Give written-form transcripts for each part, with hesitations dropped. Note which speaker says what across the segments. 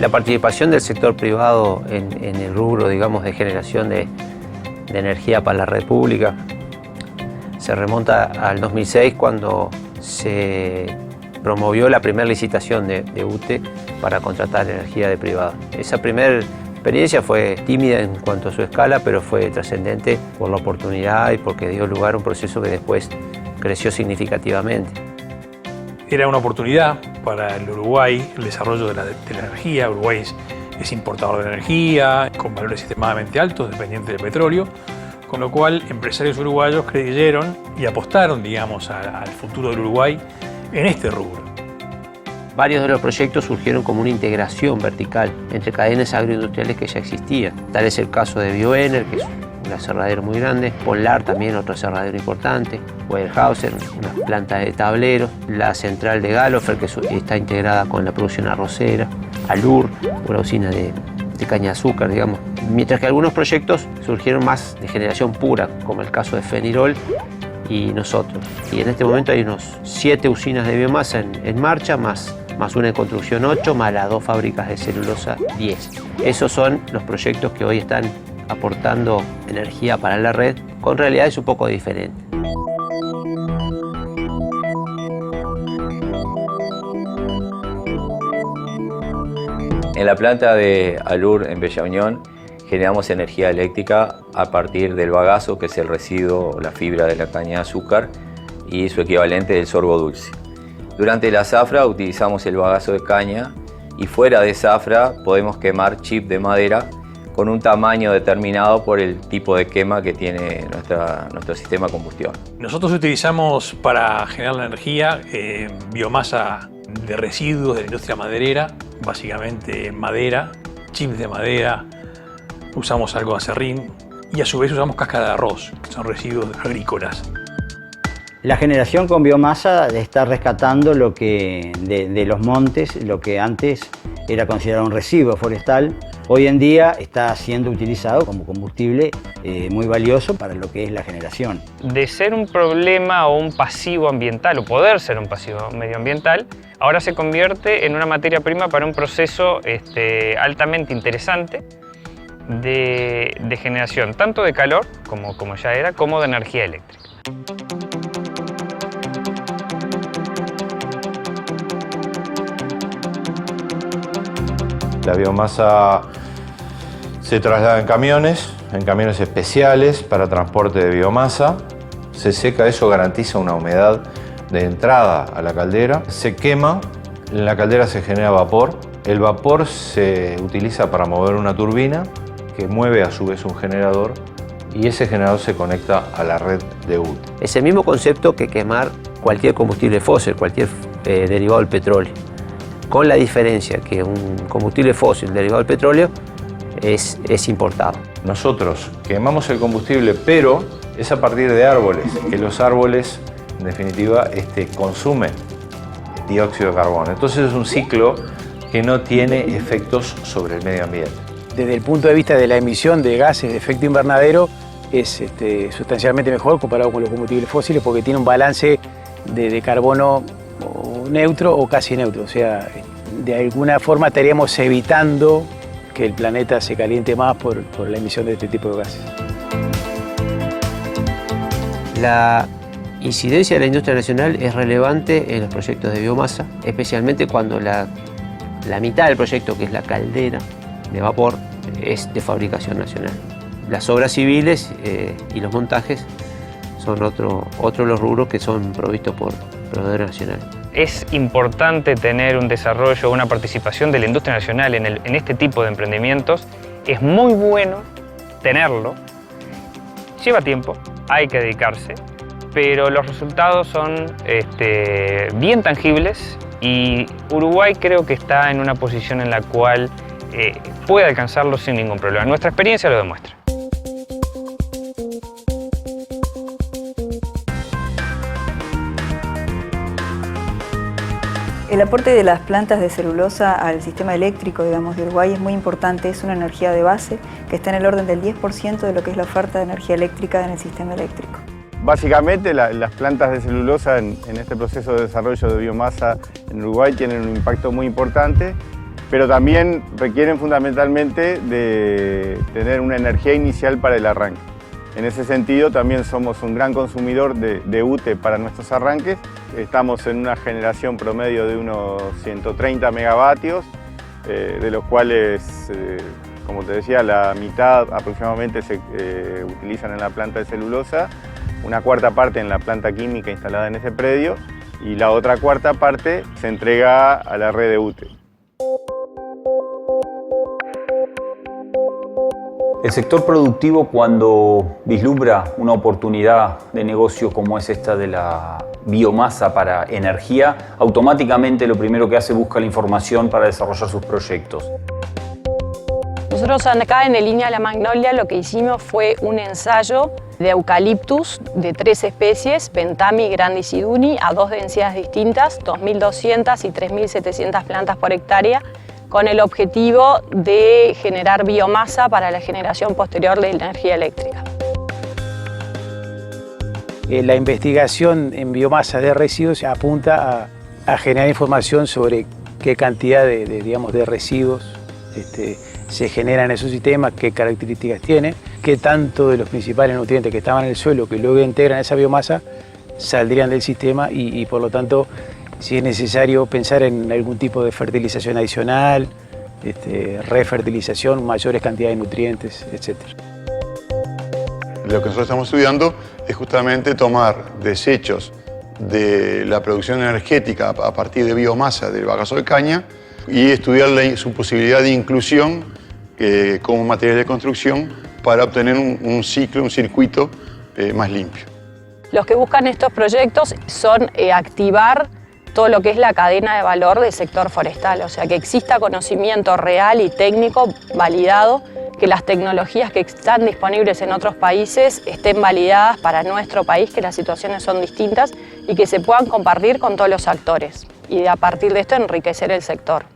Speaker 1: La participación del sector privado en el rubro, digamos, de generación de energía para la red pública se remonta al 2006, cuando se promovió la primera licitación de UTE para contratar energía de privado. Esa primera experiencia fue tímida en cuanto a su escala, pero fue trascendente por la oportunidad y porque dio lugar a un proceso que después creció significativamente.
Speaker 2: Era una oportunidad para el Uruguay el desarrollo de la energía. Uruguay es importador de energía con valores extremadamente altos, dependiente del petróleo, con lo cual empresarios uruguayos creyeron y apostaron, digamos, al futuro del Uruguay en este rubro.
Speaker 1: Varios de los proyectos surgieron como una integración vertical entre cadenas agroindustriales que ya existían. Tal es el caso de Bioener, que es un aserradero muy grande, Polar también, otro aserradero importante, Weyerhaeuser, una planta de tableros, la central de Gallofer, que está integrada con la producción arrocera, Alur, una usina de caña de azúcar, digamos. Mientras que algunos proyectos surgieron más de generación pura, como el caso de Fenirol y nosotros. Y en este momento hay unos 7 usinas de biomasa en marcha, más una de construcción 8, más las 2 fábricas de celulosa 10. Esos son los proyectos que hoy están aportando energía para la red, con realidades un poco diferentes.
Speaker 3: En la planta de Alur en Bella Unión generamos energía eléctrica a partir del bagazo, que es el residuo, la fibra de la caña de azúcar, y su equivalente del sorgo dulce. Durante la zafra utilizamos el bagazo de caña, y fuera de zafra podemos quemar chip de madera con un tamaño determinado por el tipo de quema que tiene nuestro sistema de combustión.
Speaker 2: Nosotros utilizamos para generar la energía biomasa de residuos de la industria maderera, básicamente madera, chips de madera, usamos algo de acerrín y a su vez usamos cáscara de arroz, que son residuos agrícolas.
Speaker 4: La generación con biomasa está rescatando lo que de los montes, lo que antes era considerado un residuo forestal, hoy en día está siendo utilizado como combustible muy valioso para lo que es la generación.
Speaker 5: De ser un problema o un pasivo ambiental, o poder ser un pasivo medioambiental, ahora se convierte en una materia prima para un proceso altamente interesante de generación tanto de calor, como ya era, como de energía eléctrica.
Speaker 6: La biomasa se traslada en camiones especiales para transporte de biomasa. Se seca, eso garantiza una humedad de entrada a la caldera. Se quema, en la caldera se genera vapor. El vapor se utiliza para mover una turbina que mueve a su vez un generador, y ese generador se conecta a la red de UTE.
Speaker 1: Es el mismo concepto que quemar cualquier combustible fósil, cualquier derivado del petróleo, con la diferencia que un combustible fósil derivado del petróleo es importado.
Speaker 6: Nosotros quemamos el combustible, pero es a partir de árboles, que los árboles, en definitiva, consumen dióxido de carbono. Entonces es un ciclo que no tiene efectos sobre el medio ambiente.
Speaker 7: Desde el punto de vista de la emisión de gases de efecto invernadero, es sustancialmente mejor comparado con los combustibles fósiles, porque tiene un balance de carbono neutro o casi neutro. O sea, de alguna forma estaríamos evitando que el planeta se caliente más por la emisión de este tipo de gases.
Speaker 1: La incidencia de la industria nacional es relevante en los proyectos de biomasa, especialmente cuando la mitad del proyecto, que es la caldera de vapor, es de fabricación nacional. Las obras civiles y los montajes son otro de los rubros que son provistos por proveedores nacionales.
Speaker 5: Es importante tener un desarrollo, una participación de la industria nacional en este tipo de emprendimientos. Es muy bueno tenerlo. Lleva tiempo, hay que dedicarse, pero los resultados son bien tangibles, y Uruguay creo que está en una posición en la cual puede alcanzarlo sin ningún problema. Nuestra experiencia lo demuestra.
Speaker 8: El aporte de las plantas de celulosa al sistema eléctrico, digamos, de Uruguay es muy importante. Es una energía de base que está en el orden del 10% de lo que es la oferta de energía eléctrica en el sistema eléctrico.
Speaker 9: Básicamente las plantas de celulosa en este proceso de desarrollo de biomasa en Uruguay tienen un impacto muy importante, pero también requieren fundamentalmente de tener una energía inicial para el arranque. En ese sentido también somos un gran consumidor de UTE para nuestros arranques. Estamos en una generación promedio de unos 130 megavatios, de los cuales, como te decía, la mitad aproximadamente se utilizan en la planta de celulosa, una cuarta parte en la planta química instalada en ese predio y la otra cuarta parte se entrega a la red de UTE.
Speaker 10: El sector productivo, cuando vislumbra una oportunidad de negocio como es esta de la biomasa para energía, automáticamente lo primero que hace es buscar la información para desarrollar sus proyectos.
Speaker 11: Nosotros acá en el Línea La Magnolia lo que hicimos fue un ensayo de eucaliptus de 3 especies, Pentami, Grandis y Duni, a 2 densidades distintas, 2.200 y 3.700 plantas por hectárea, con el objetivo de generar biomasa para la generación posterior de energía eléctrica.
Speaker 7: La investigación en biomasa de residuos apunta a generar información sobre qué cantidad de residuos se generan en esos sistemas, qué características tiene, qué tanto de los principales nutrientes que estaban en el suelo que luego integran esa biomasa saldrían del sistema y por lo tanto si es necesario pensar en algún tipo de fertilización adicional, refertilización, mayores cantidades de nutrientes, etc.
Speaker 12: Lo que nosotros estamos estudiando es justamente tomar desechos de la producción energética a partir de biomasa del bagazo de caña y estudiar su posibilidad de inclusión como material de construcción para obtener un ciclo, un circuito más limpio.
Speaker 11: Los que buscan estos proyectos son activar todo lo que es la cadena de valor del sector forestal, o sea, que exista conocimiento real y técnico validado, que las tecnologías que están disponibles en otros países estén validadas para nuestro país, que las situaciones son distintas y que se puedan compartir con todos los actores y a partir de esto enriquecer el sector.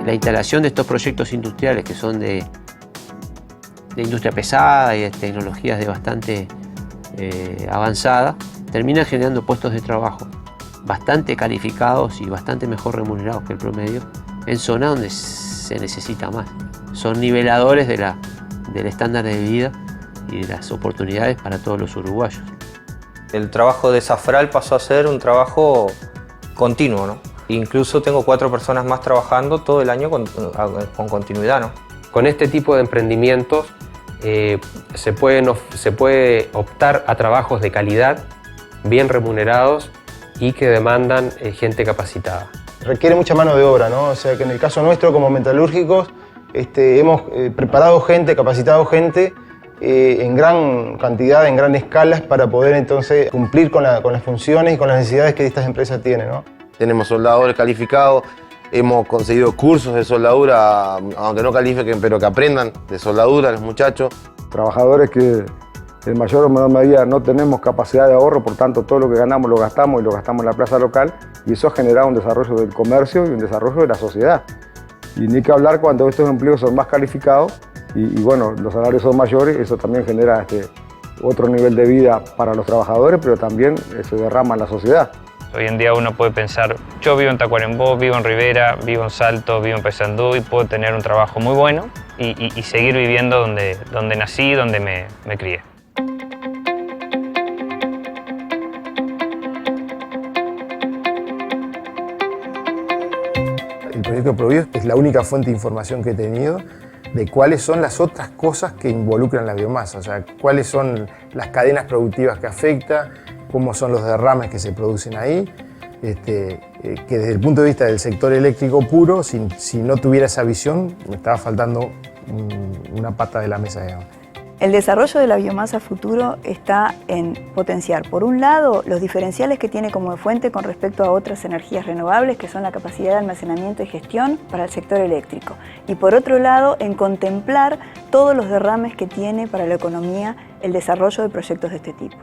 Speaker 1: La instalación de estos proyectos industriales que son de industria pesada y de tecnologías de bastante avanzada, terminan generando puestos de trabajo bastante calificados y bastante mejor remunerados que el promedio en zonas donde se necesita más. Son niveladores del estándar de vida y de las oportunidades para todos los uruguayos.
Speaker 13: El trabajo de Safral pasó a ser un trabajo continuo, ¿no? Incluso tengo 4 personas más trabajando todo el año con continuidad, ¿no?
Speaker 14: Con este tipo de emprendimientos se puede optar a trabajos de calidad, bien remunerados y que demandan gente capacitada.
Speaker 15: Requiere mucha mano de obra, ¿no? O sea que en el caso nuestro como metalúrgicos hemos preparado gente, capacitado gente en gran cantidad, en gran escalas para poder entonces cumplir con las funciones y con las necesidades que estas empresas tienen, ¿no?
Speaker 16: Tenemos soldadores calificados, hemos conseguido cursos de soldadura, aunque no califiquen, pero que aprendan de soldadura los muchachos.
Speaker 17: Trabajadores que en mayor o menor medida no tenemos capacidad de ahorro, por tanto todo lo que ganamos lo gastamos y lo gastamos en la plaza local y eso ha generado un desarrollo del comercio y un desarrollo de la sociedad. Y ni que hablar cuando estos empleos son más calificados y bueno, los salarios son mayores, eso también genera otro nivel de vida para los trabajadores, pero también se derrama en la sociedad.
Speaker 5: Hoy en día uno puede pensar, yo vivo en Tacuarembó, vivo en Rivera, vivo en Salto, vivo en Paysandú y puedo tener un trabajo muy bueno y seguir viviendo donde nací, donde me crié.
Speaker 18: El proyecto Probios es la única fuente de información que he tenido de cuáles son las otras cosas que involucran la biomasa, o sea, cuáles son las cadenas productivas que afecta, cómo son los derrames que se producen ahí, que desde el punto de vista del sector eléctrico puro, si no tuviera esa visión, me estaba faltando una pata de la mesa, digamos.
Speaker 8: El desarrollo de la biomasa futuro está en potenciar, por un lado, los diferenciales que tiene como fuente con respecto a otras energías renovables, que son la capacidad de almacenamiento y gestión para el sector eléctrico, y por otro lado, en contemplar todos los derrames que tiene para la economía el desarrollo de proyectos de este tipo.